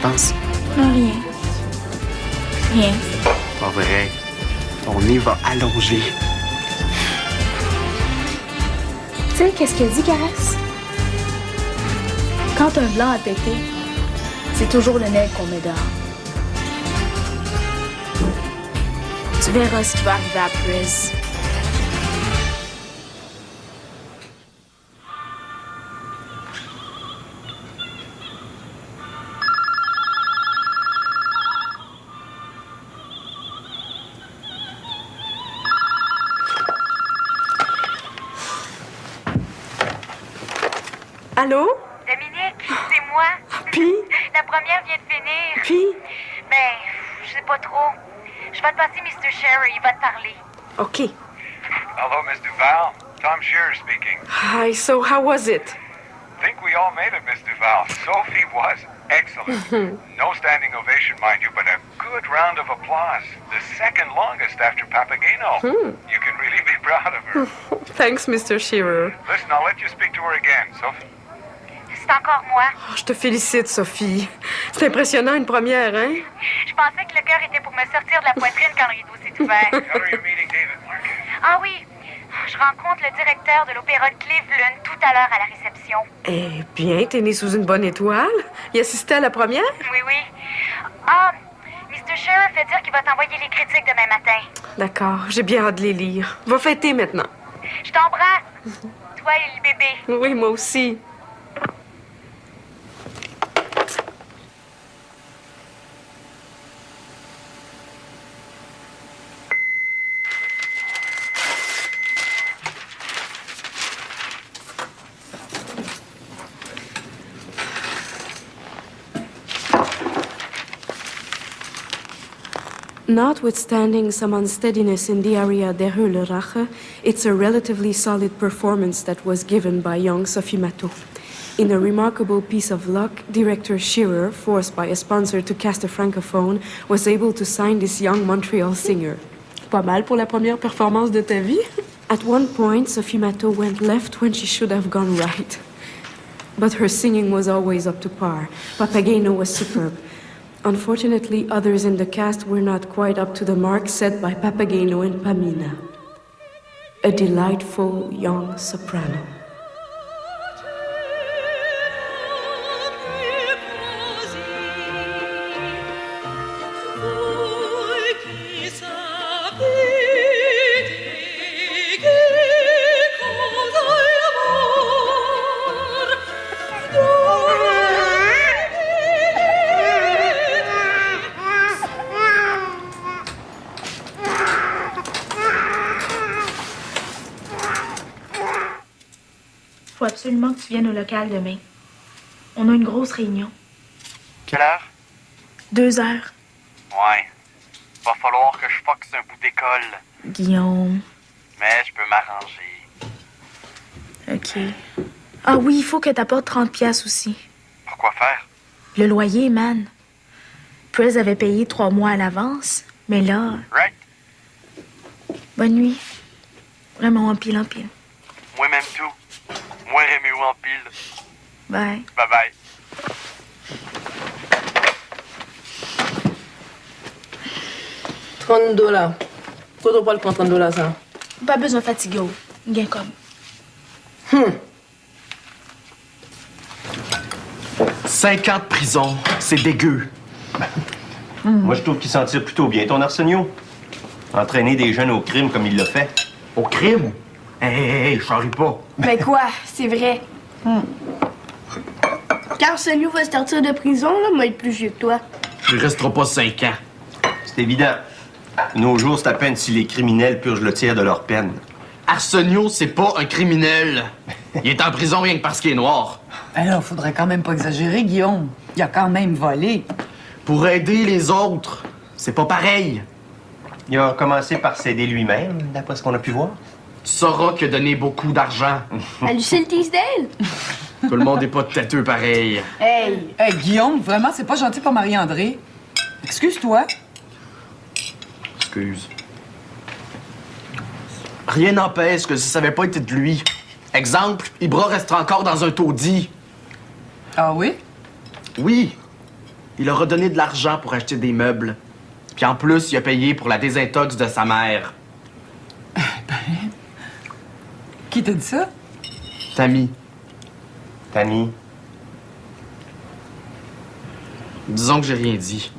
penses? Non, rien. Rien. Pas vrai. On y va allonger. Tu sais, qu'est-ce qu'elle dit, Caresse? Quand un blanc a pété, c'est toujours le nègre qu'on met dehors. Tu verras ce qui va arriver à Pris. Allô? Dominique, c'est moi. Puis? La première vient de finir. Puis? Ben, je sais pas trop. Je vais te passer Mr. Sherry, il va te parler. OK. Hello, Miss Duval. Tom Shearer speaking. Hi, so how was it? Think we all made it, Miss Duval. Sophie was excellent. No standing ovation, mind you, but a good round of applause. The second longest after Papageno. You can really be proud of her. Thanks, Mr. Shearer. Listen, I'll let you speak to her again, Sophie. C'est encore moi. Oh, je te félicite, Sophie. C'est impressionnant, une première, hein? Je pensais que le cœur était pour me sortir de la poitrine quand le rideau s'est ouvert. Tell her you're meeting David Marcus. Ah oui, je rencontre le directeur de l'Opéra de Cleveland tout à l'heure à la réception. Eh bien, t'es né sous une bonne étoile. Il assistait à la première? Oui, oui. Ah, Mr. Sherry fait dire qu'il va t'envoyer les critiques demain matin. D'accord, j'ai bien hâte de les lire. Va fêter maintenant. Je t'embrasse. Toi et le bébé. Oui, moi aussi. Notwithstanding some unsteadiness in the area der Höhle Rache, it's a relatively solid performance that was given by young Sophie Matteau. In a remarkable piece of luck, director Shearer, forced by a sponsor to cast a francophone, was able to sign this young Montreal singer. Pas mal pour la première performance de ta vie. At one point, Sophie Matteau went left when she should have gone right. But her singing was always up to par. Papageno was superb. Unfortunately, others in the cast were not quite up to the mark set by Papageno and Pamina. A delightful young soprano. Faut absolument que tu viennes au local demain. On a une grosse réunion. Quelle heure? 2 heures. Ouais. Va falloir que je foxe un bout d'école. Guillaume. Mais je peux m'arranger. OK. Ah oui, il faut que t'apportes 30 piastres aussi. Pourquoi faire? Le loyer, man. Prez avait payé 3 mois à l'avance, mais là... Right? Bonne nuit. Vraiment, en pile, en pile. Moi même tout. Moi Rémi en pile. Bye. Bye bye. $30. Faudra pas le prendre $30, ça. Pas besoin de fatiguer. Gain comme. 5 ans de prison, c'est dégueu. Moi, je trouve qu'il s'en tire plutôt bien, ton Arsenio. Entraîner des jeunes au crime comme il l'a fait. Au crime? Hey, je charrie pas. Ben quoi, c'est vrai. Quand Arsenio va sortir de prison, là, moi, être plus vieux que toi. Il restera pas 5 ans. C'est évident. De nos jours, c'est à peine si les criminels purgent le tiers de leur peine. Arsenio, c'est pas un criminel. Il est en prison rien que parce qu'il est noir. Ben là, faudrait quand même pas exagérer, Guillaume. Il a quand même volé. Pour aider les autres, c'est pas pareil. Il a commencé par s'aider lui-même, d'après ce qu'on a pu voir. Tu sauras qu'il a donné beaucoup d'argent. À Lucille Teasdale? Tout le monde est pas têteux pareil. Hey, Guillaume, vraiment, c'est pas gentil pour Marie-André. Excuse-toi. Excuse. Rien n'empêche que si ça avait pas été de lui. Exemple, Ibra resterait encore dans un taudis. Ah oui? Oui. Il leur a donné de l'argent pour acheter des meubles. Puis en plus, il a payé pour la désintox de sa mère. Qui t'a dit ça? Tammy. Tammy. Disons que j'ai rien dit.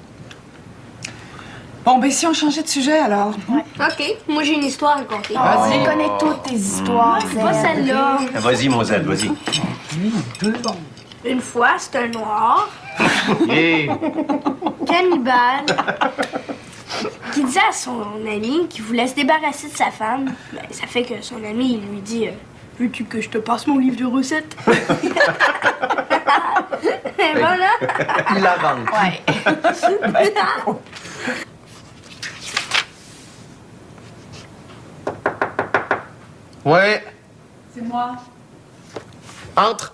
Bon, ben si on changeait de sujet, alors. OK, moi j'ai une histoire à raconter. Vas-y. Je connais toutes tes histoires. C'est pas celle-là. Vas-y, Moselle, vas-y. Une fois, c'était un noir, Yeah. cannibale, qui disait à son ami qu'il voulait se débarrasser de sa femme. Ben, ça fait que son ami, il lui dit veux-tu que je te passe mon livre de recettes? Et voilà. Il la vend. Ouais. Ouais. C'est moi. Entre.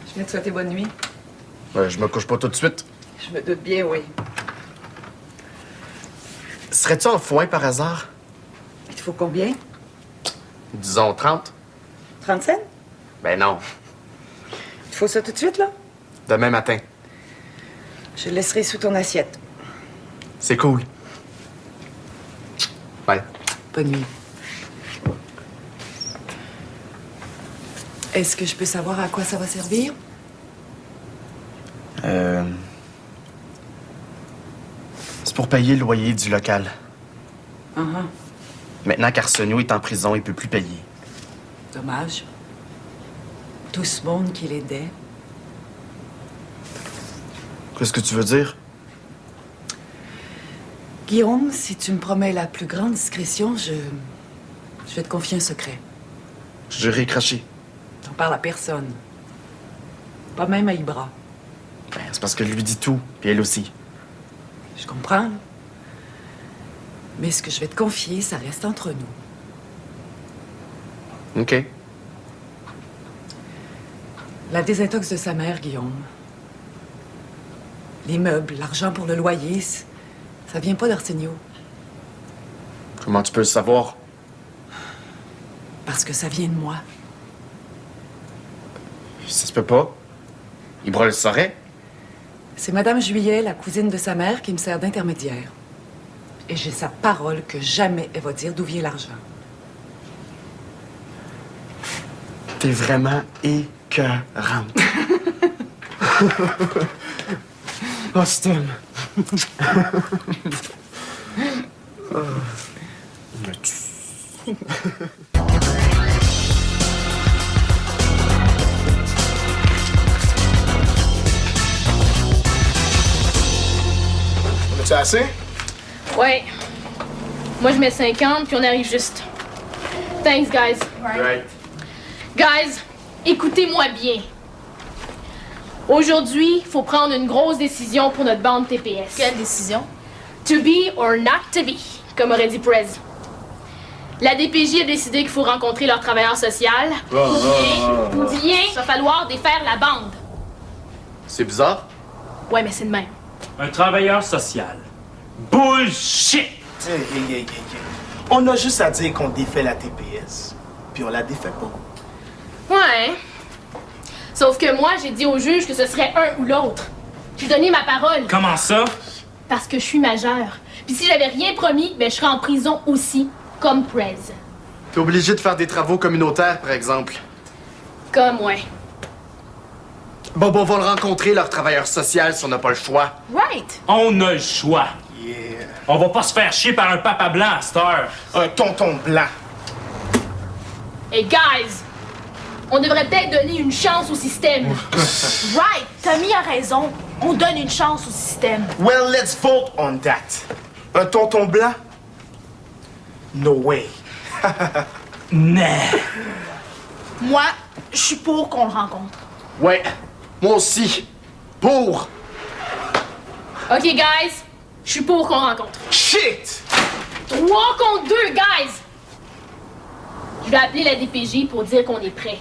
Je viens te souhaiter bonne nuit. Je me couche pas tout de suite. Je me doute bien, oui. Serais-tu en foin par hasard? Il te faut combien? Disons 30. 30 cents? Ben non. Il te faut ça tout de suite, là? Demain matin. Je le laisserai sous ton assiette. C'est cool. Bye. Bonne nuit. Est-ce que je peux savoir à quoi ça va servir? C'est pour payer le loyer du local. Uh-huh. Maintenant qu'Arsenio est en prison, il peut plus payer. Dommage. Tout ce monde qui l'aidait. Qu'est-ce que tu veux dire? Guillaume, si tu me promets la plus grande discrétion, je vais te confier un secret. J'irai cracher. T'en parles à personne. Pas même à Ibra. Ben, c'est parce que lui dit tout, puis elle aussi. Je comprends, là. Mais ce que je vais te confier, ça reste entre nous. OK. La désintox de sa mère, Guillaume. Les meubles, l'argent pour le loyer, ça vient pas d'Arsenio. Comment tu peux le savoir? Parce que ça vient de moi. Ça se peut pas. Ibra le saurait. C'est Madame Juillet, la cousine de sa mère, qui me sert d'intermédiaire. Et j'ai sa parole que jamais elle va dire d'où vient l'argent. T'es vraiment écœurante. Oh, je t'aime. On a-tu assez? Ouais. Moi, je mets 50, puis on arrive juste. Thanks, guys. Right. Guys, écoutez-moi bien. Aujourd'hui, il faut prendre une grosse décision pour notre bande TPS. Quelle décision? To be or not to be, comme aurait dit Prez. La DPJ a décidé qu'il faut rencontrer leur travailleur social. Ou bien, il va falloir défaire la bande. C'est bizarre. Ouais, mais c'est de même. Un travailleur social. Bullshit! Hey. On a juste à dire qu'on défait la TPS. Puis on la défait pas. Ouais. Sauf que moi, j'ai dit au juge que ce serait un ou l'autre. J'ai donné ma parole. Comment ça? Parce que je suis majeure. Puis si j'avais rien promis, ben je serais en prison aussi, comme Prez. T'es obligé de faire des travaux communautaires, par exemple. Comme, ouais. Bon, on va le rencontrer, leur travailleur social, si on n'a pas le choix. Right! On a le choix. Yeah. On va pas se faire chier par un papa blanc à cette heure. Un tonton blanc. Hey, guys! On devrait peut-être donner une chance au système. Right! Tommy a raison. On donne une chance au système. Well, let's vote on that. Un tonton blanc? No way. Nah. Moi, je suis pour qu'on le rencontre. Ouais, moi aussi. Pour. OK, guys. Je suis pour qu'on rencontre. Shit! 3 contre 2, guys! Je vais appeler la DPJ pour dire qu'on est prêt.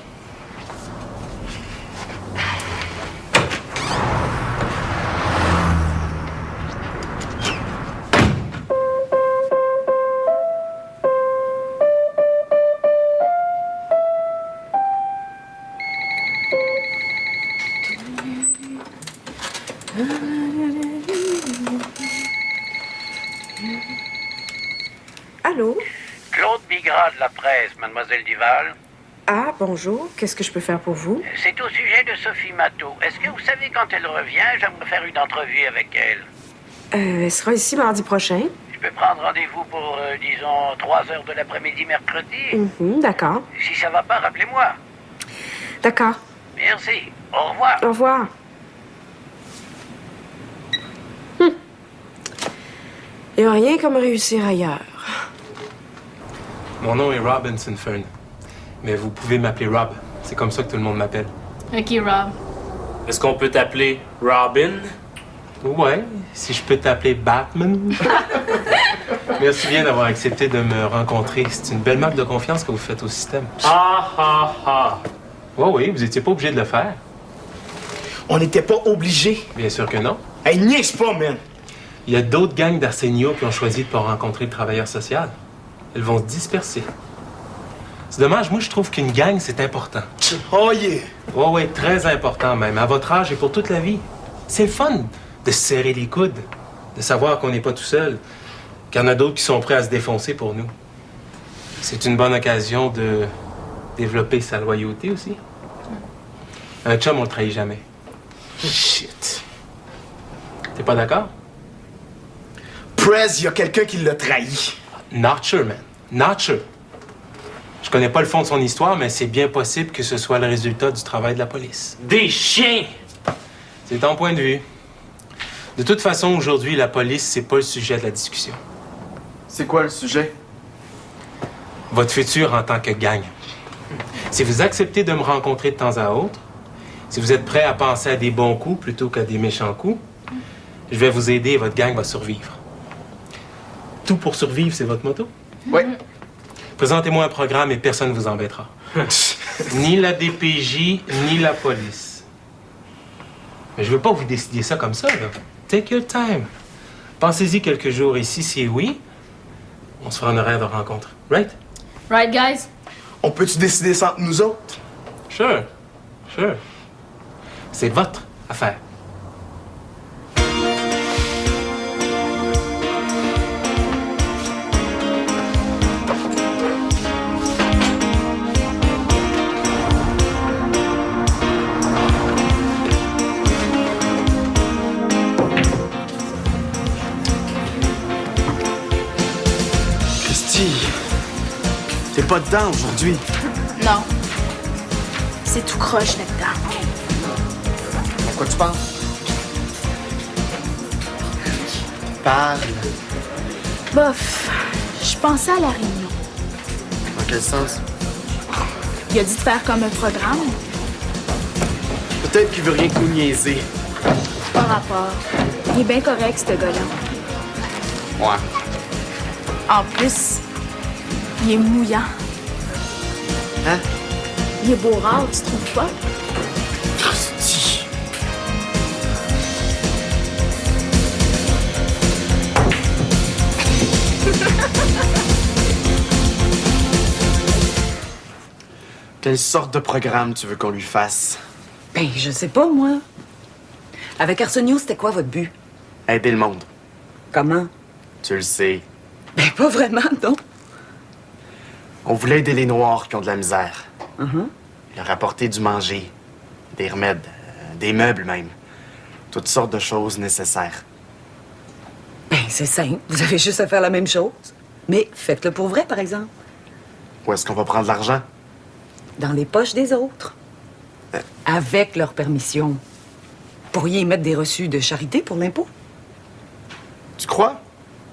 la presse, mademoiselle Duval. Ah, bonjour. Qu'est-ce que je peux faire pour vous? C'est au sujet de Sophie Matteau. Est-ce que vous savez quand elle revient? J'aimerais faire une entrevue avec elle. Elle sera ici mardi prochain. Je peux prendre rendez-vous pour, disons, 3 heures de l'après-midi mercredi? D'accord. Si ça va pas, rappelez-moi. D'accord. Merci. Au revoir. Au revoir. Il n'y a rien comme réussir ailleurs. Mon nom est Robinson Fern. Mais vous pouvez m'appeler Rob. C'est comme ça que tout le monde m'appelle. Ok, Rob. Est-ce qu'on peut t'appeler Robin? Ouais, si je peux t'appeler Batman. Merci bien d'avoir accepté de me rencontrer. C'est une belle marque de confiance que vous faites au système. Ah, ah, ah. Oui, vous étiez pas obligé de le faire. On n'était pas obligés. Bien sûr que non. Hey, niaise pas, man! Il y a d'autres gangs d'Arsenio qui ont choisi de pas rencontrer le travailleur social. Elles vont se disperser. C'est dommage, moi je trouve qu'une gang, c'est important. Oh yeah! Oui, très important même. À votre âge et pour toute la vie. C'est le fun de se serrer les coudes, de savoir qu'on n'est pas tout seul, qu'il y en a d'autres qui sont prêts à se défoncer pour nous. C'est une bonne occasion de développer sa loyauté aussi. Un chum, on le trahit jamais. Shit. T'es pas d'accord? Prez, il y a quelqu'un qui l'a trahi. Not sure, man. Not sure. Je connais pas le fond de son histoire, mais c'est bien possible que ce soit le résultat du travail de la police. Des chiens! C'est ton point de vue. De toute façon, aujourd'hui, la police, c'est pas le sujet de la discussion. C'est quoi le sujet? Votre futur en tant que gang. Si vous acceptez de me rencontrer de temps à autre, si vous êtes prêt à penser à des bons coups plutôt qu'à des méchants coups, je vais vous aider et votre gang va survivre. Tout pour survivre, c'est votre motto? Oui. Présentez-moi un programme et personne ne vous embêtera. Ni la DPJ, ni la police. Mais je veux pas que vous décidiez ça comme ça, là. Take your time. Pensez-y quelques jours et si c'est oui, on se fera un horaire de rencontre. Right? Right, guys? On peut-tu décider ça entre nous autres? Sure. C'est votre affaire. T'es pas dedans aujourd'hui. Non. C'est tout croche là-dedans. Pourquoi tu parles? Parle. Bof, je pensais à la réunion. Dans quel sens? Il a dit de faire comme un programme. Peut-être qu'il veut rien que nous niaiser. Pas rapport. Il est bien correct, ce gars-là. Ouais. En plus, il est mouillant. Hein? Il est beau rare, tu trouves pas? Hostie. Quelle sorte de programme tu veux qu'on lui fasse? Ben, je sais pas, moi. Avec Arsenio, c'était quoi votre but? Aider le monde. Comment? Tu le sais. Ben, pas vraiment, non. On voulait aider les Noirs qui ont de la misère. Uh-huh. Leur apporter du manger, des remèdes, des meubles même. Toutes sortes de choses nécessaires. Ben, c'est simple. Vous avez juste à faire la même chose. Mais faites-le pour vrai, par exemple. Où est-ce qu'on va prendre l'argent? Dans les poches des autres. Avec leur permission. Pourriez y mettre des reçus de charité pour l'impôt? Tu crois?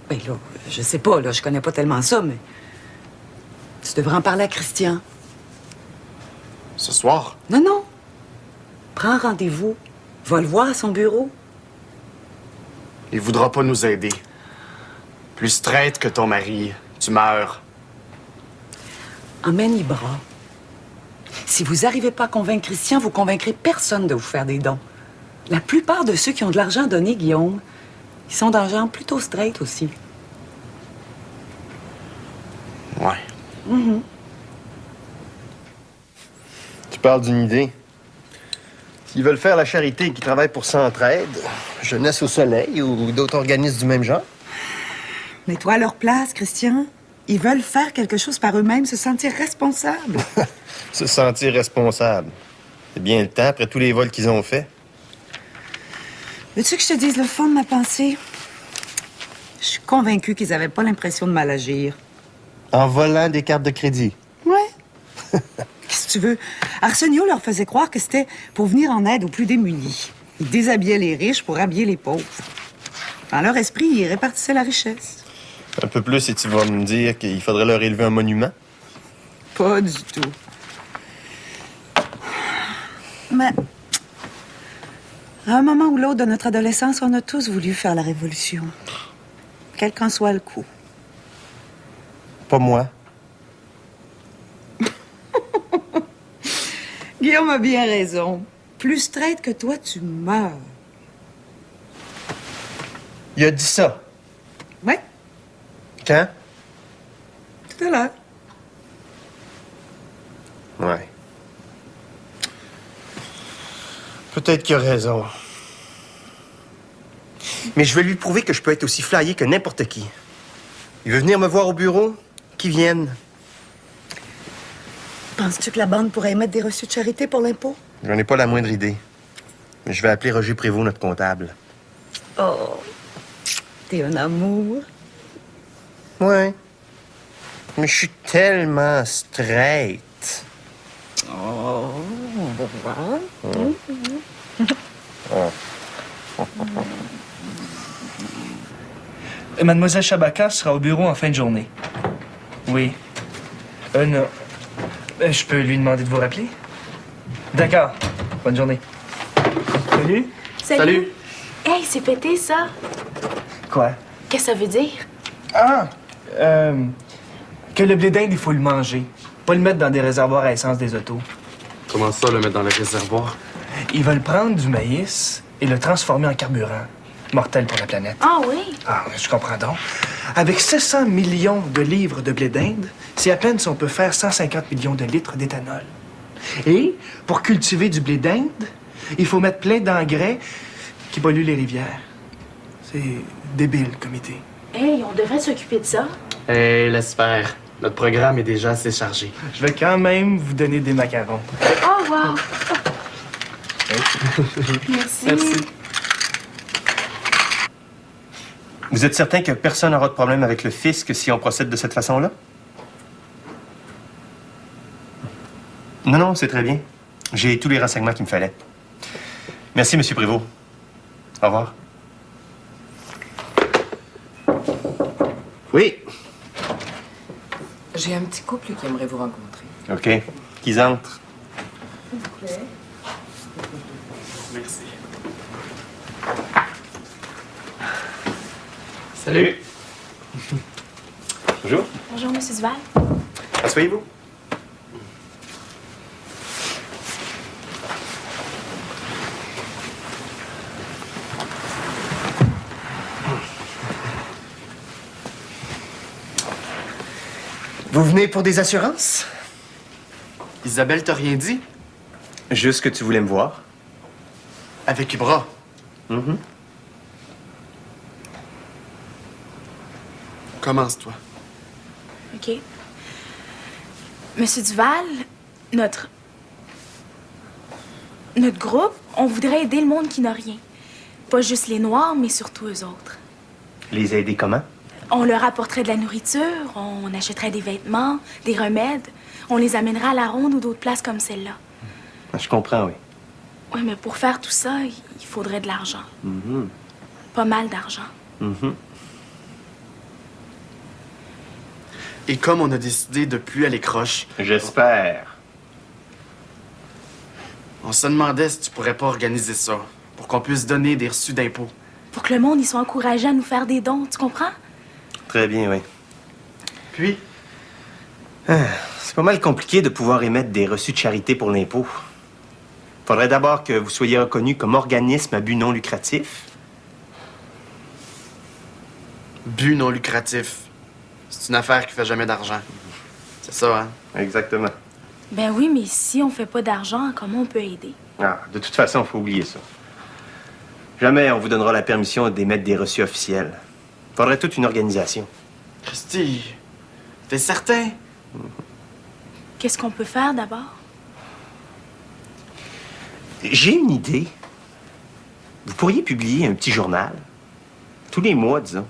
Ben là, je sais pas, là, je connais pas tellement ça, mais... Tu devrais en parler à Christian. Ce soir? Non. Prends rendez-vous. Va le voir à son bureau. Il voudra pas nous aider. Plus traître que ton mari. Tu meurs. Emmène les bras. Si vous n'arrivez pas à convaincre Christian, vous convaincrez personne de vous faire des dons. La plupart de ceux qui ont de l'argent à donner, Guillaume, ils sont dans le genre plutôt straight aussi. Ouais. Mm-hmm. Tu parles d'une idée. S'ils veulent faire la charité et qu'ils travaillent pour Centraide, Jeunesse au Soleil ou d'autres organismes du même genre. Mets-toi à leur place, Christian. Ils veulent faire quelque chose par eux-mêmes, se sentir responsables. Se sentir responsable. C'est bien le temps après tous les vols qu'ils ont faits. Veux-tu que je te dise le fond de ma pensée? Je suis convaincue qu'ils n'avaient pas l'impression de mal agir. En volant des cartes de crédit. Ouais. Qu'est-ce que tu veux? Arsenio leur faisait croire que c'était pour venir en aide aux plus démunis. Ils déshabillaient les riches pour habiller les pauvres. Dans leur esprit, ils répartissaient la richesse. Un peu plus et tu vas me dire qu'il faudrait leur élever un monument? Pas du tout. Mais à un moment ou l'autre de notre adolescence, on a tous voulu faire la révolution. Quel qu'en soit le coup. Pas moi. Guillaume a bien raison. Plus straight que toi, tu meurs. Il a dit ça. Ouais, Quand? tout à l'heure. Ouais. Peut-être qu'il a raison. Mais je vais lui prouver que je peux être aussi flyé que n'importe qui. Il veut venir me voir au bureau? Qu'il vienne. Penses-tu que la bande pourrait émettre des reçus de charité pour l'impôt? J'en ai pas la moindre idée. Mais je vais appeler Roger Prévost, notre comptable. Oh, t'es un amour. Ouais. Mais je suis tellement straight. Oh. Mademoiselle Chabaka sera au bureau en fin de journée. Oui. Non. Je peux lui demander de vous rappeler? D'accord. Bonne journée. Salut. Salut. Hey, c'est pété, ça. Quoi? Qu'est-ce que ça veut dire? Ah! Que le blé d'Inde, il faut le manger. Pas le mettre dans des réservoirs à essence des autos. Comment ça, le mettre dans le réservoir? Ils veulent prendre du maïs et le transformer en carburant. Mortel pour la planète. Ah oui? Ah, je comprends donc. Avec 700 millions de livres de blé d'Inde, c'est à peine si on peut faire 150 millions de litres d'éthanol. Et pour cultiver du blé d'Inde, il faut mettre plein d'engrais qui polluent les rivières. C'est débile comme idée. Hey, on devrait s'occuper de ça. Hey, laisse faire. Notre programme est déjà assez chargé. Je vais quand même vous donner des macarons. Oh, wow. Merci. Merci. Vous êtes certain que personne n'aura de problème avec le fisc si on procède de cette façon-là? Non, non, c'est très bien. J'ai tous les renseignements qu'il me fallait. Merci, M. Prévost. Au revoir. Oui. J'ai un petit couple qui aimerait vous rencontrer. OK. Qu'ils entrent. S'il vous plaît. Merci. Salut. Bonjour. Bonjour, M. Duval. Asseyez-vous. Vous venez pour des assurances? Isabelle t'a rien dit? Juste que tu voulais me voir. Avec Ibra. Commence-toi. OK. Monsieur Duval, notre groupe, on voudrait aider le monde qui n'a rien. Pas juste les Noirs, mais surtout eux autres. Les aider comment? On leur apporterait de la nourriture, on achèterait des vêtements, des remèdes. On les amènerait à la ronde ou d'autres places comme celle-là. Je comprends, oui. Oui, mais pour faire tout ça, il faudrait de l'argent. Pas mal d'argent. Et comme on a décidé de plus aller croche... J'espère. On se demandait si tu pourrais pas organiser ça, pour qu'on puisse donner des reçus d'impôts. Pour que le monde y soit encouragé à nous faire des dons, tu comprends? Très bien, oui. Puis? C'est pas mal compliqué de pouvoir émettre des reçus de charité pour l'impôt. Faudrait d'abord que vous soyez reconnu comme organisme à but non lucratif. But non lucratif. C'est une affaire qui fait jamais d'argent. C'est ça, hein? Exactement. Ben oui, mais si on fait pas d'argent, comment on peut aider? Ah, de toute façon, il faut oublier ça. Jamais on vous donnera la permission d'émettre des reçus officiels. Faudrait toute une organisation. Christy, T'es certain? Qu'est-ce qu'on peut faire d'abord? J'ai une idée. Vous pourriez publier un petit journal. Tous les mois, disons.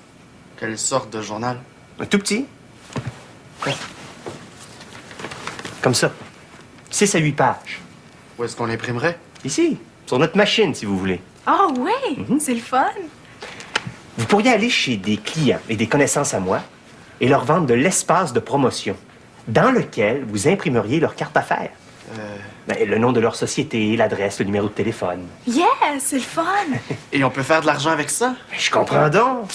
Quelle sorte de journal? Un tout petit. Comme ça. 6 à 8 pages. Où est-ce qu'on l'imprimerait? Ici, sur notre machine, si vous voulez. Ah ouais, c'est le fun. Vous pourriez aller chez des clients et des connaissances à moi et leur vendre de l'espace de promotion dans lequel vous imprimeriez leur carte d'affaires. Ben, le nom de leur société, l'adresse, le numéro de téléphone. Yeah, c'est le fun. Et on peut faire de l'argent avec ça? Je comprends donc.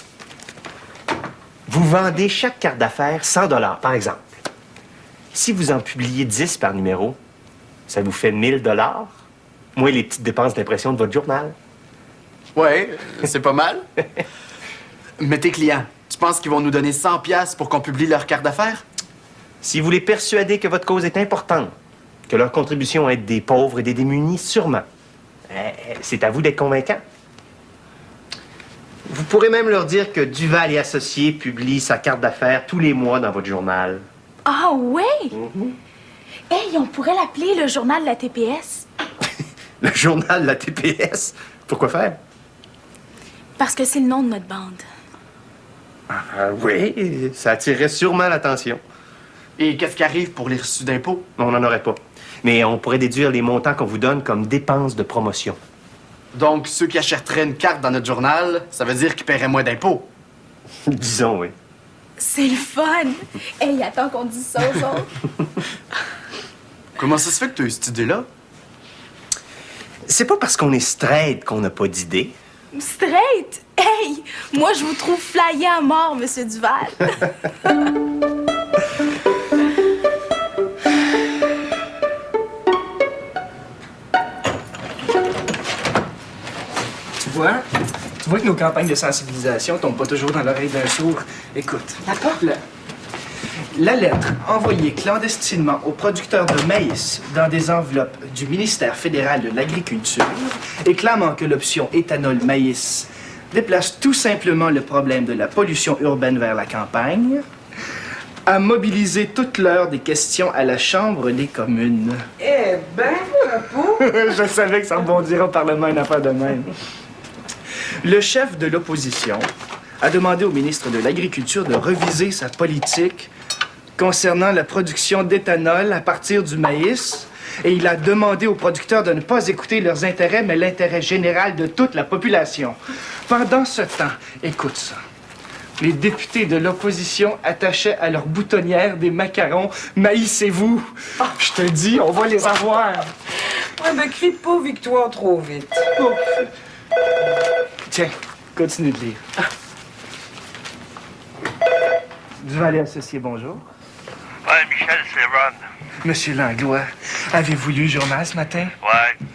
Vous vendez chaque carte d'affaires 100 $, par exemple. Si vous en publiez 10 par numéro, ça vous fait 1000 $, moins les petites dépenses d'impression de votre journal. Ouais, c'est pas mal. Mais tes clients, tu penses qu'ils vont nous donner 100 $ pour qu'on publie leur carte d'affaires? Si vous les persuadez que votre cause est importante, que leur contribution aide des pauvres et des démunis, sûrement. C'est à vous d'être convaincant. Vous pourrez même leur dire que Duval et Associés publie sa carte d'affaires tous les mois dans votre journal. Ah ouais? Hey, on pourrait l'appeler le journal de la TPS. Le journal de la TPS? Pourquoi faire? Parce que c'est le nom de notre bande. Ah oui, ça attirerait sûrement l'attention. Et qu'est-ce qui arrive pour les reçus d'impôts? On n'en aurait pas. Mais on pourrait déduire les montants qu'on vous donne comme dépenses de promotion. Donc, ceux qui achèteraient une carte dans notre journal, ça veut dire qu'ils paieraient moins d'impôts. Disons, oui. C'est le fun. Hey, attends qu'on dise ça aux autres. Comment ça se fait que tu as eu cette idée-là? C'est pas parce qu'on est straight qu'on n'a pas d'idée. Straight? Hey, moi, je vous trouve flyé à mort, Monsieur Duval. Tu vois que nos campagnes de sensibilisation tombent pas toujours dans l'oreille d'un sourd. Écoute, la lettre envoyée clandestinement aux producteurs de maïs dans des enveloppes du ministère fédéral de l'Agriculture et clamant que l'option éthanol-maïs déplace tout simplement le problème de la pollution urbaine vers la campagne, a mobilisé toute l'heure des questions à la Chambre des communes. Eh ben, bravo! Je savais que ça rebondirait au Parlement une affaire de même. Le chef de l'opposition a demandé au ministre de l'Agriculture de reviser sa politique concernant la production d'éthanol à partir du maïs et il a demandé aux producteurs de ne pas écouter leurs intérêts, mais l'intérêt général de toute la population. Pendant ce temps, écoute ça, les députés de l'opposition attachaient à leur boutonnière des macarons « Maïsez-vous ». Je te dis, on va les avoir. Ouais, ben, crie pas victoire trop vite. Oh. Tiens, continue de lire. Duval et Associés, bonjour. Ouais, Michel, c'est Ron. Monsieur Langlois, avez-vous lu le journal ce matin? Ouais.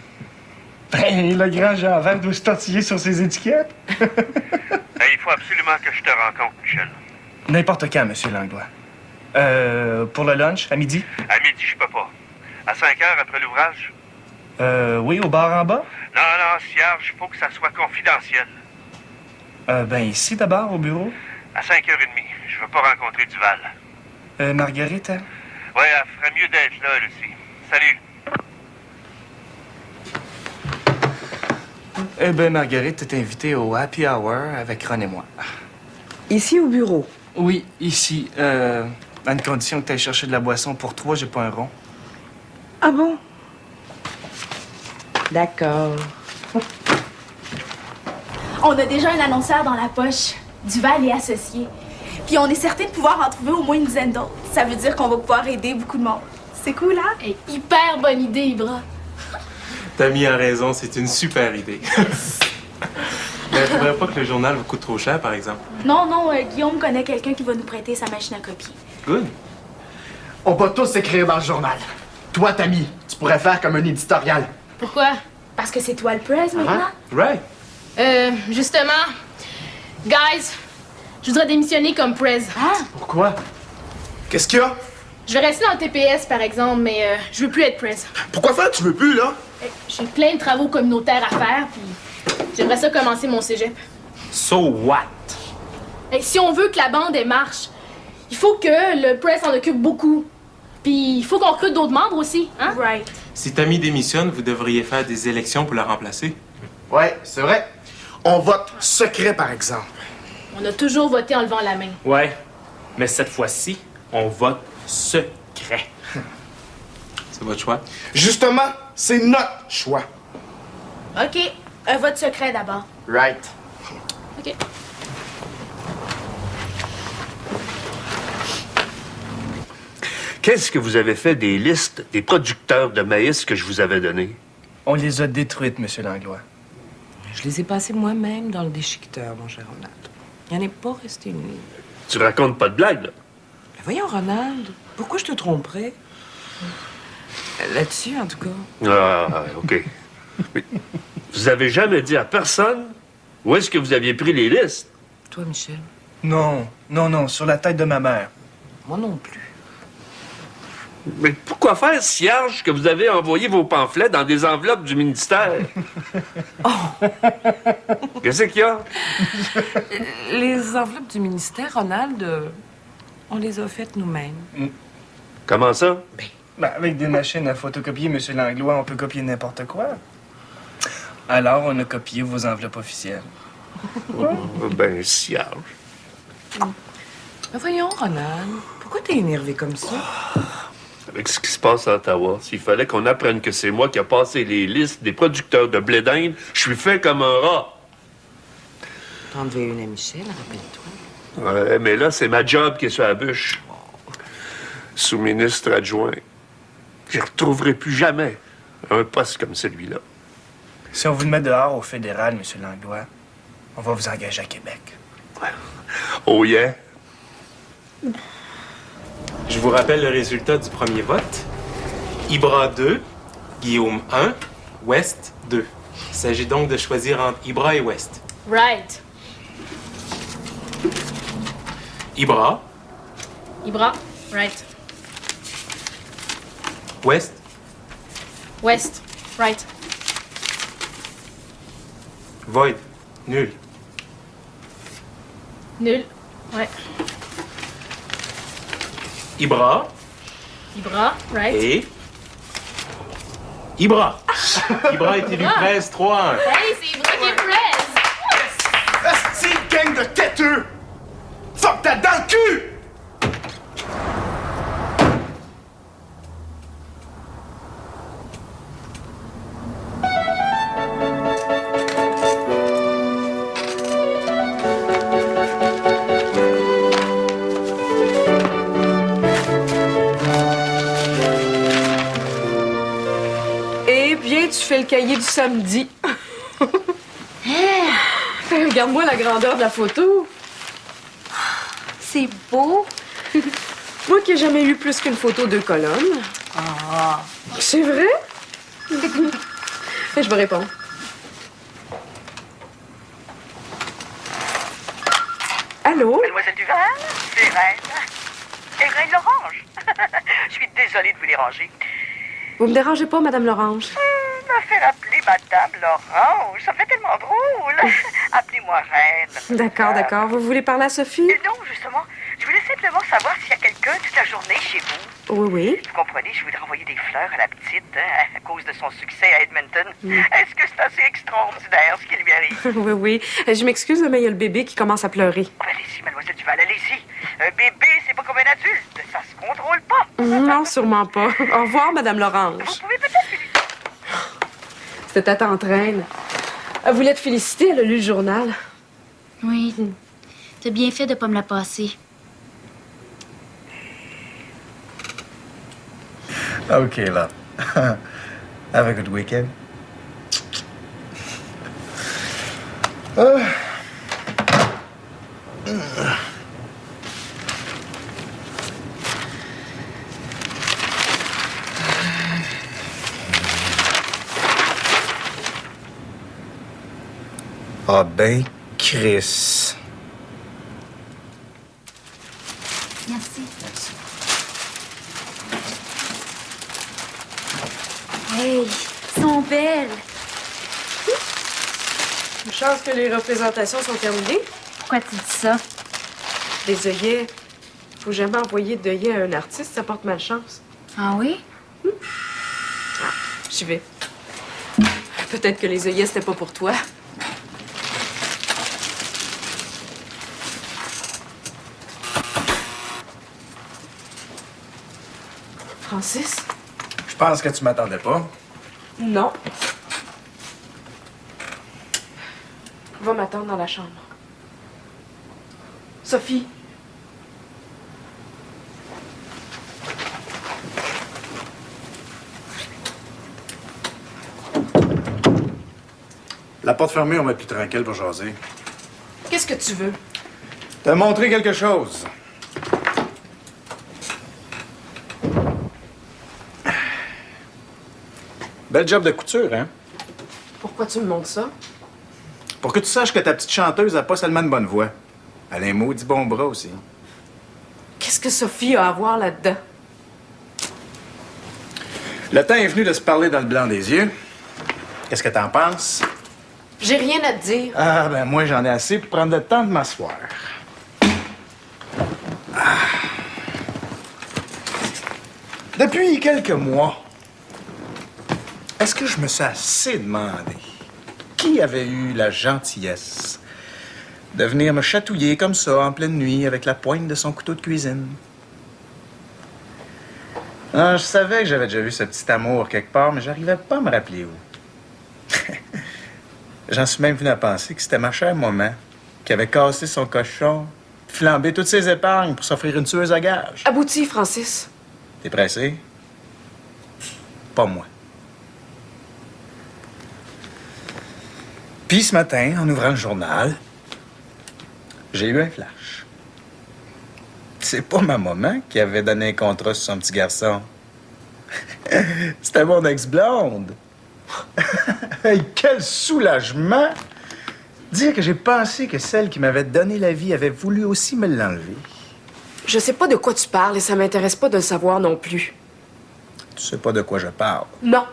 Ben, le grand Jean-Val doit se tortiller sur ses étiquettes. Hey, il faut absolument que je te rencontre, Michel. N'importe quand, Monsieur Langlois. Pour le lunch, à midi? À midi, je peux pas. À 5 heures après l'ouvrage? Oui, au bar en bas? Non, Cierge, faut que ça soit confidentiel. Ben, ici d'abord, au bureau. À 5h30. Je veux pas rencontrer Duval. Marguerite, hein? Ouais, elle ferait mieux d'être là, elle aussi. Salut. Eh ben, Marguerite, t'es invitée au happy hour avec Ron et moi. Ici au bureau? Oui, ici. À une condition que t'ailles chercher de la boisson pour 3, j'ai pas un rond. Ah bon? D'accord. On a déjà un annonceur dans la poche. Duval et Associés. Puis on est certain de pouvoir en trouver au moins une dizaine d'autres. Ça veut dire qu'on va pouvoir aider beaucoup de monde. C'est cool, hein? Hey, hyper bonne idée, Ibra. Tammy a raison, c'est une super idée. Mais il faudrait pas que le journal vous coûte trop cher, par exemple. Non, Guillaume connaît quelqu'un qui va nous prêter sa machine à copier. Good. On va tous écrire dans le journal. Toi, Tammy, tu pourrais faire comme un éditorial. Pourquoi? Parce que c'est toi le press maintenant? Right. Justement, guys, je voudrais démissionner comme prez. Ah? Pourquoi? Qu'est-ce qu'il y a? Je vais rester dans le TPS, par exemple, mais je veux plus être prez. Pourquoi faire? Tu veux plus, là? J'ai plein de travaux communautaires à faire, puis j'aimerais ça commencer mon cégep. So what? Si on veut que la bande elle marche, Il faut que le press s'en occupe beaucoup. Puis il faut qu'on recrute d'autres membres aussi, hein? Right. Si Tammy démissionne, vous devriez faire des élections pour la remplacer. Ouais, c'est vrai. On vote secret, par exemple. On a toujours voté en levant la main. Ouais, mais cette fois-ci, on vote secret. C'est votre choix? Justement, c'est notre choix. OK, un vote secret d'abord. Right. OK. Qu'est-ce que vous avez fait des listes des producteurs de maïs que je vous avais donnés? On les a détruites, Monsieur Langlois. Je les ai passées moi-même dans le déchiqueteur, mon cher Ronald. Il n'y en est pas resté une ligne. Tu racontes pas de blague, là? Mais voyons, Ronald, pourquoi je te tromperais? Là-dessus, en tout cas. Ah, OK. Mais vous avez jamais dit à personne où est-ce que vous aviez pris les listes? Toi, Michel? Non, sur la tête de ma mère. Moi non plus. Mais pourquoi faire, cierge, que vous avez envoyé vos pamphlets dans des enveloppes du ministère? Qu'est-ce qu'il y a? Les enveloppes du ministère, Ronald, on les a faites nous-mêmes. Comment ça? Ben, avec des machines à photocopier, Monsieur Langlois, on peut copier n'importe quoi. Alors, on a copié vos enveloppes officielles. Ben, cierge. Mais voyons, Ronald, pourquoi t'es énervé comme ça? Avec ce qui se passe à Ottawa, s'il fallait qu'on apprenne que c'est moi qui ai passé les listes des producteurs de blé d'Inde, je suis fait comme un rat. T'en devais une à Michel, rappelle-toi. Ouais, mais là, c'est ma job qui est sur la bûche. Sous-ministre adjoint. Je ne retrouverai plus jamais un poste comme celui-là. Si on vous met dehors au fédéral, Monsieur Langlois, on va vous engager à Québec. Oh yeah? Je vous rappelle le résultat du premier vote. Ibra 2, Guillaume 1, West 2. Il s'agit donc de choisir entre Ibra et West. Right. Ibra, Ibra, right. West, West, right. Void, nul. Nul, ouais. Ibra Ibra, right. et... Ibra. Ibra est élu 13-3-1. Hey, c'est Ibra qui est press! C'est une gang de têteux! Fuck ta dans le cul! Eh bien, tu fais le cahier du samedi. Regarde-moi la grandeur de la photo. C'est beau. Moi qui n'ai jamais eu plus qu'une photo de colonnes. Ah. C'est vrai? Et je me réponds. Allô? Mademoiselle Duval, c'est Reine. Et Reine Lorange. Je suis désolée de vous déranger. Vous me dérangez pas, Madame Lorange. M'a fait appeler Madame Lorange. Ça fait tellement drôle. Appelez-moi Reine. D'accord, d'accord. Vous voulez parler à Sophie? Non, justement. Je voulais simplement savoir s'il y a quelqu'un toute la journée chez vous. Oui, oui. Vous comprenez, je voudrais envoyer des fleurs à la petite à cause de son succès à Edmonton. Est-ce que c'est assez extraordinaire ce qui lui arrive? Oui, oui. Je m'excuse, mais il y a le bébé qui commence à pleurer. Allez-y, Mademoiselle Duval, allez-y. Un bébé, c'est pas comme un adulte. Ça se contrôle pas. Non, sûrement pas. Au revoir, Madame Lorange. Vous pouvez peut-être... C'était tata en traîne. Elle voulait te féliciter, elle a lu le journal. Oui. T'as bien fait de pas me la passer. OK, là. Have a good weekend. Ah ben, Chris. Merci. Hey, ils sont belles. Une chance que les représentations sont terminées. Pourquoi tu dis ça? Les œillets. Faut jamais envoyer de deuil à un artiste, ça porte malchance. Ah oui? Ah, j'y vais. Peut-être que les œillets, c'était pas pour toi. Francis? Je pense que tu m'attendais pas. Non. Va m'attendre dans la chambre. Sophie. La porte fermée, on va être plus tranquille pour jaser. Qu'est-ce que tu veux? Te montrer quelque chose. Bel job de couture, hein? Pourquoi tu me montres ça? Pour que tu saches que ta petite chanteuse a pas seulement de bonne voix. Elle a un maudit bon bras aussi. Qu'est-ce que Sophie a à voir là-dedans? Le temps est venu de se parler dans le blanc des yeux. Qu'est-ce que t'en penses? J'ai rien à te dire. Ah, ben moi, j'en ai assez pour prendre le temps de m'asseoir. Ah. Depuis quelques mois, est-ce que je me suis assez demandé qui avait eu la gentillesse de venir me chatouiller comme ça en pleine nuit avec la pointe de son couteau de cuisine? Ah, je savais que j'avais déjà vu ce petit amour quelque part, mais j'arrivais pas à me rappeler où. J'en suis même venu à penser que c'était ma chère maman qui avait cassé son cochon, flambé toutes ses épargnes pour s'offrir une tueuse à gages. Abouti, Francis. T'es pressé? Pas moi. Puis ce matin, en ouvrant le journal, j'ai eu un flash. C'est pas ma maman qui avait donné un contrat sur son petit garçon. C'était mon ex-blonde. Hey, quel soulagement! Dire que j'ai pensé que celle qui m'avait donné la vie avait voulu aussi me l'enlever. Je sais pas de quoi tu parles et ça m'intéresse pas de le savoir non plus. Tu sais pas de quoi je parle. Non.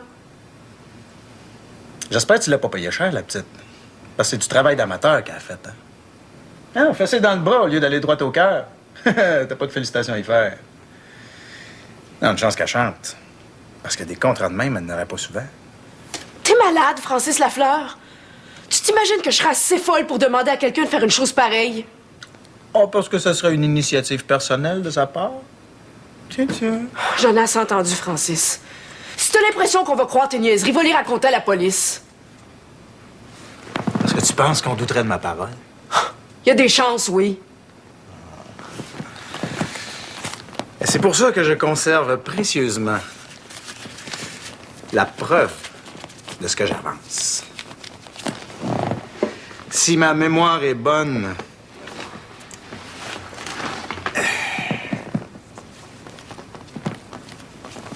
J'espère que tu l'as pas payé cher, la petite. Parce que c'est du travail d'amateur qu'elle a fait, hein? Ah, fessée dans le bras au lieu d'aller droit au cœur. T'as pas de félicitations à y faire. Non, une chance qu'elle chante. Parce que des contrats de même, elle n'aurait pas souvent. T'es malade, Francis Lafleur? Tu t'imagines que je serais assez folle pour demander à quelqu'un de faire une chose pareille? Oh, parce que ce serait une initiative personnelle de sa part? Tiens, tiens. J'en ai assez entendu, Francis. Si t'as l'impression qu'on va croire tes niaiseries, va les raconter à la police. Est-ce que tu penses qu'on douterait de ma parole? Il y a des chances, oui. Et c'est pour ça que je conserve précieusement la preuve de ce que j'avance. Si ma mémoire est bonne,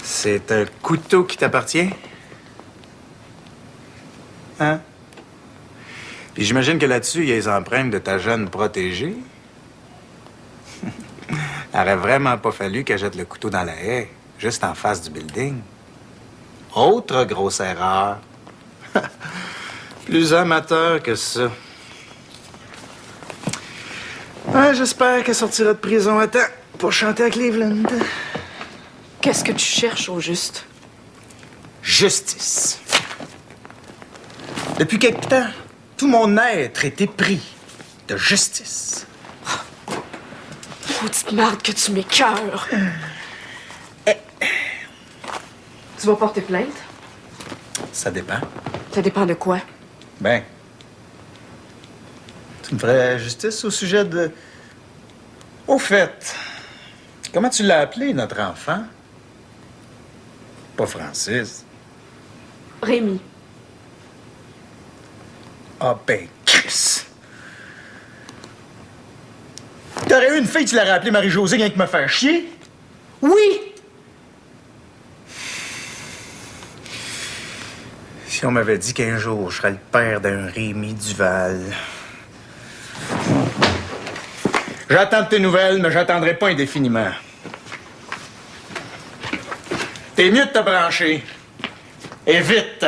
c'est un couteau qui t'appartient? Hein? Puis j'imagine que là-dessus, il y a les empreintes de ta jeune protégée. Il aurait vraiment pas fallu qu'elle jette le couteau dans la haie, juste en face du building. Autre grosse erreur. Plus amateur que ça. Ah, j'espère qu'elle sortira de prison à temps pour chanter à Cleveland. Qu'est-ce que tu cherches au juste? Justice. Depuis quelque temps, tout mon être est épris de justice. Maudite marde que tu m'écœures. Tu vas porter plainte? Ça dépend. Ça dépend de quoi? Ben, tu me ferais justice au sujet de... Au fait, comment tu l'as appelé, notre enfant? Pas Francis. Rémi. Ah ben, Chris. T'aurais eu une fille, tu l'aurais appelée Marie-Josée, rien que me faire chier? Oui! Si on m'avait dit qu'un jour, je serais le père d'un Rémi Duval. J'attends de tes nouvelles, mais j'attendrai pas indéfiniment. T'es mieux de te brancher. Et vite!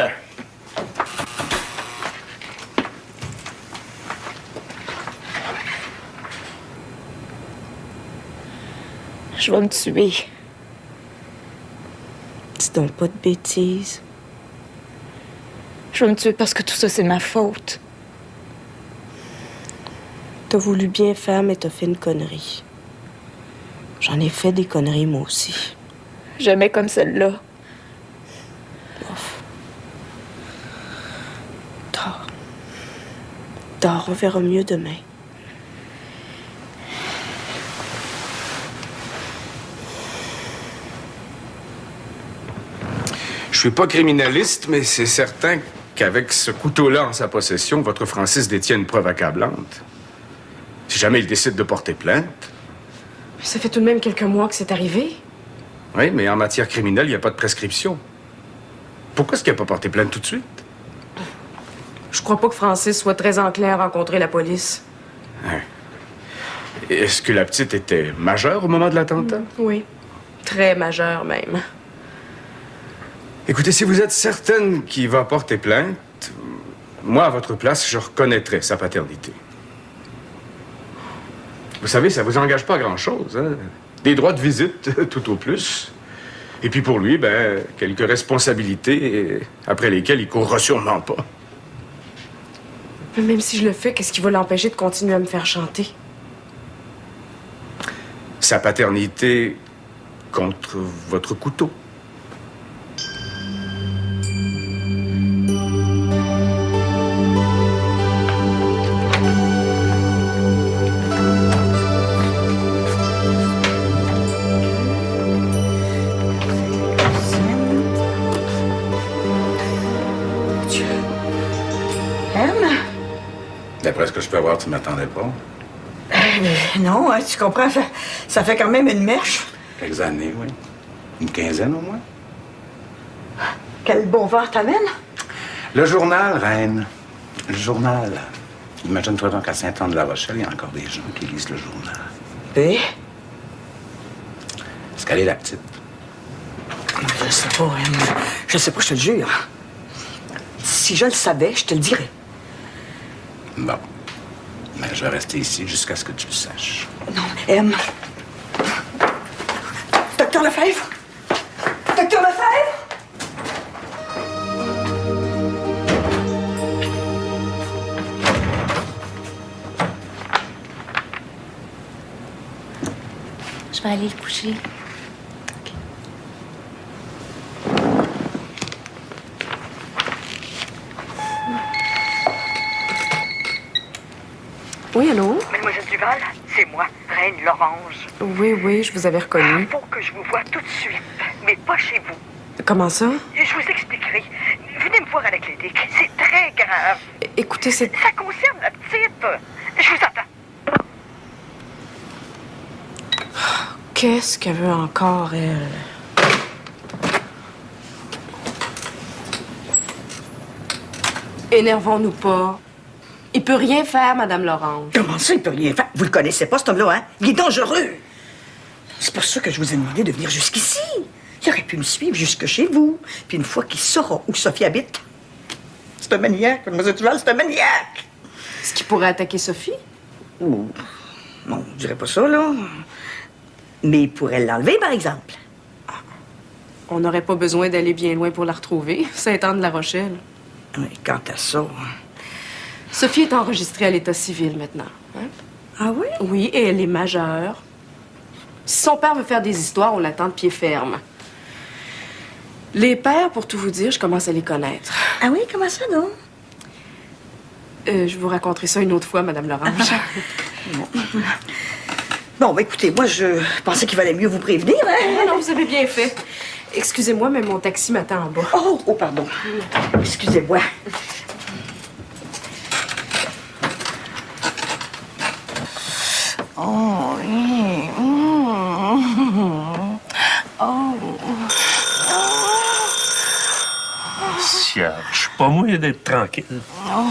Je vais me tuer. Dis donc pas de bêtises. Je vais me tuer parce que tout ça, c'est ma faute. T'as voulu bien faire, mais t'as fait une connerie. J'en ai fait des conneries, moi aussi. Jamais comme celle-là. Ouf. Dors. Dors, on verra mieux demain. Je suis pas criminaliste, mais c'est certain qu'avec ce couteau-là en sa possession, votre Francis détient une preuve accablante. Si jamais il décide de porter plainte... Ça fait tout de même quelques mois que c'est arrivé. Oui, mais en matière criminelle, il n'y a pas de prescription. Pourquoi est-ce qu'il n'a pas porté plainte tout de suite? Je crois pas que Francis soit très enclin à rencontrer la police. Ouais. Est-ce que la petite était majeure au moment de l'attentat? Oui. Très majeure, même. Écoutez, si vous êtes certaine qu'il va porter plainte, moi, à votre place, je reconnaîtrais sa paternité. Vous savez, ça vous engage pas à grand-chose, hein? Des droits de visite, tout au plus. Et puis pour lui, ben, quelques responsabilités après lesquelles il courra sûrement pas. Mais même si je le fais, qu'est-ce qui va l'empêcher de continuer à me faire chanter? Sa paternité contre votre couteau. D'après ce que je peux voir, tu m'attendais pas. Non, hein, tu comprends, ça fait quand même une mèche. Quelques années, oui. Une quinzaine au moins. Quel bon vent t'amène? Le journal, Reine. Le journal. Imagine-toi donc qu'à Saint-Anne-de-la-Rochelle, il y a encore des gens qui lisent le journal. Et? Est-ce qu'elle est la petite? Je sais pas, hein. Je sais pas, je te le jure. Si je le savais, je te le dirais. Bon. Mais je vais rester ici jusqu'à ce que tu le saches. Non, M. Docteur Lefebvre? Docteur Lefebvre? Je vais aller le coucher. Oui, allô? Mademoiselle Duval, c'est moi, Reine Lorange. Oui, oui, je vous avais reconnu. Faut que je vous voie tout de suite, mais pas chez vous. Comment ça? Je vous expliquerai. Venez me voir à la clinique. C'est très grave. Écoutez, c'est... Ça concerne la petite. Je vous attends. Qu'est-ce qu'elle veut encore, elle? Énervons-nous pas. Il peut rien faire, Madame Lorange. Comment ça, il peut rien faire? Vous le connaissez pas, cet homme-là, hein? Il est dangereux. C'est pour ça que je vous ai demandé de venir jusqu'ici. Il aurait pu me suivre jusque chez vous. Puis une fois qu'il saura où Sophie habite... C'est un maniaque, Mademoiselle Duval, c'est un maniaque. Est-ce qu'il pourrait attaquer Sophie? Non, je dirais pas ça, là. Mais il pourrait l'enlever, par exemple. On n'aurait pas besoin d'aller bien loin pour la retrouver. Saint-Anne-de-la-Rochelle. Oui, quant à ça... Sophie est enregistrée à l'état civil maintenant. Hein? Ah oui? Oui, et elle est majeure. Si son père veut faire des histoires, on l'attend de pied ferme. Les pères, pour tout vous dire, je commence à les connaître. Ah oui? Comment ça, non? Je vous raconterai ça une autre fois, Madame Lorange. Bon, ben écoutez, moi, je pensais qu'il valait mieux vous prévenir, hein? Non, vous avez bien fait. Excusez-moi, mais mon taxi m'attend en bas. Oh, pardon. Excusez-moi. Oh, oui. Oh. Cierge, pas moyen d'être tranquille. Oh.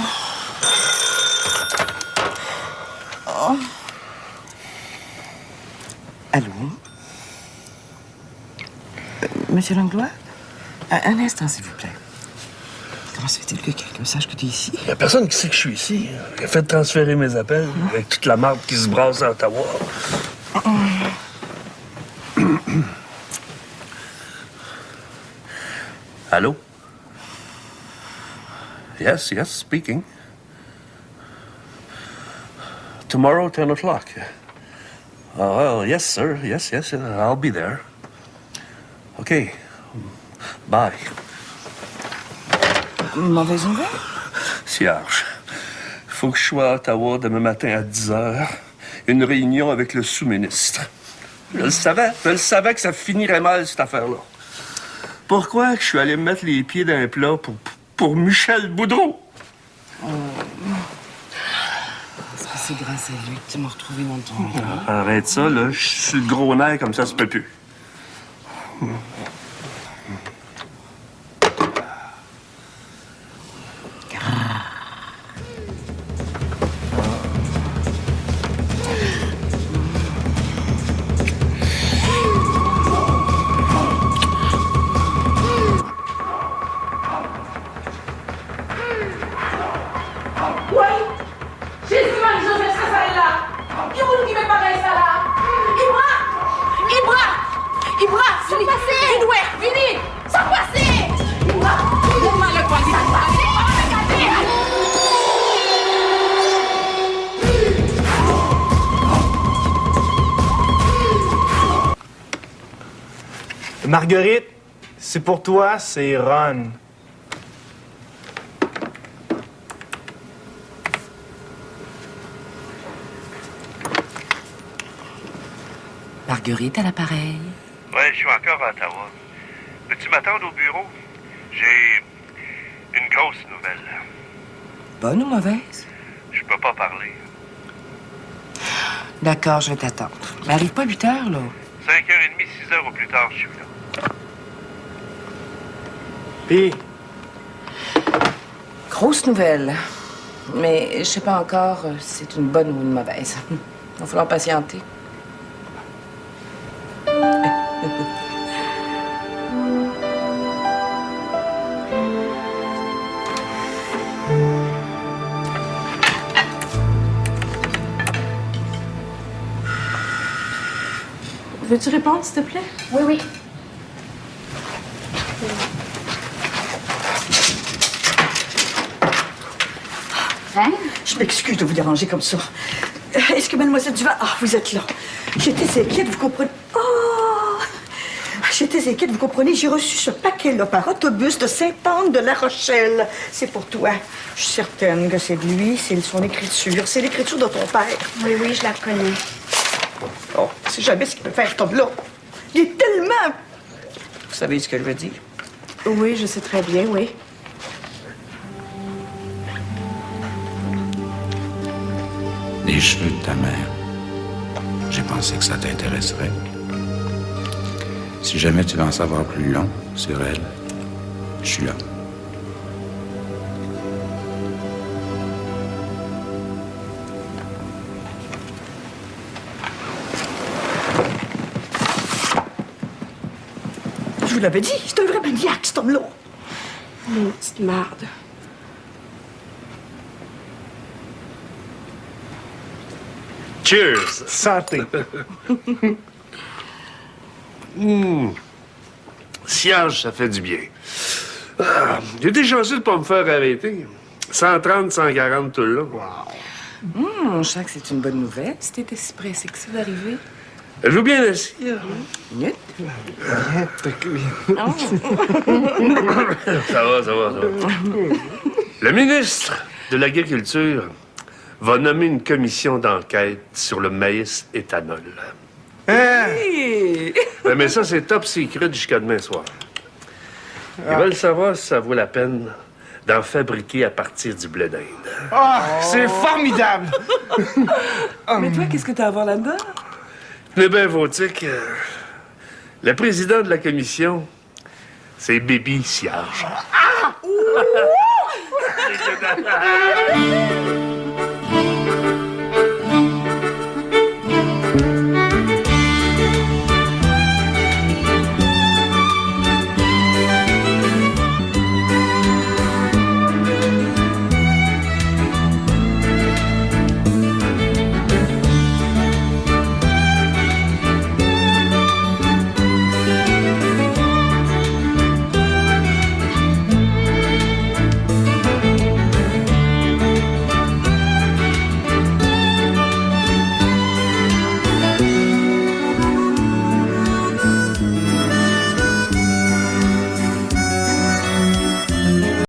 Oh. Allô? Monsieur Langlois? Un instant, s'il vous plaît. Comment se fait-il que quelqu'un sache que tu es ici? Il n'y a personne qui sait que je suis ici. Il a fait transférer mes appels avec toute la marde qui se brasse à Ottawa. Hello? Yes, speaking. Tomorrow, 10 o'clock. Well, yes, sir. Yes, I'll be there. OK. Bye. Mauvaise nouvelle? Cierge, faut que je sois à Ottawa demain matin à 10 h. Une réunion avec le sous-ministre. Je le savais que ça finirait mal, cette affaire-là. Pourquoi que je suis allé me mettre les pieds dans un plat pour Michel Boudreau? C'est grâce à lui que tu m'as retrouvé dans le trou. Arrête ça, là. Je suis le gros nerf comme ça se peut plus. Marguerite, c'est pour toi, c'est Ron. Marguerite à l'appareil. Ouais, je suis encore à Ottawa. Peux-tu m'attendre au bureau? J'ai une grosse nouvelle. Bonne ou mauvaise? Je peux pas parler. D'accord, je vais t'attendre. Mais arrive pas 8 heures, là. 5h30, 6h au plus tard, je suis là. Puis, grosse nouvelle. Mais je sais pas encore si c'est une bonne ou une mauvaise. Il va falloir patienter. Veux-tu répondre, s'il te plaît? Oui, oui. Hein? Je m'excuse de vous déranger comme ça. Est-ce que Mademoiselle Duval... Ah, vous êtes là. J'étais inquiète, vous comprenez... Oh! J'étais inquiète, vous comprenez, j'ai reçu ce paquet-là par autobus de Sainte-Anne de La Rochelle. C'est pour toi. Je suis certaine que c'est de lui, c'est son écriture. C'est l'écriture de ton père. Oui, oui, je la reconnais. Oh, c'est jamais ce qu'il peut faire, cet homme-là. Il est tellement... Vous savez ce que je veux dire? Oui, je sais très bien, oui. Les cheveux de ta mère. J'ai pensé que ça t'intéresserait. Si jamais tu veux en savoir plus long sur elle, je suis là. Je vous l'avais dit, c'est un vrai maniaque, cet homme-là. Une petite marde. Cheers! Santé! Cierge, ça fait du bien. J'ai été chanceux de pas me faire arrêter. 130, 140 tout le long. Je sens que c'est une bonne nouvelle. Si t'étais si pressé que ça d'arriver. Êtes-vous bien assis? Niet. Ça va. Le ministre de l'Agriculture va nommer une commission d'enquête sur le maïs éthanol. Hey! Mais ça, c'est top secret jusqu'à demain soir. Ils veulent savoir si ça vaut la peine d'en fabriquer à partir du blé d'Inde. Ah, c'est formidable! Mais toi, qu'est-ce que t'as à voir là-dedans? Eh bien, Vautic, le président de la commission, c'est Baby Cierge.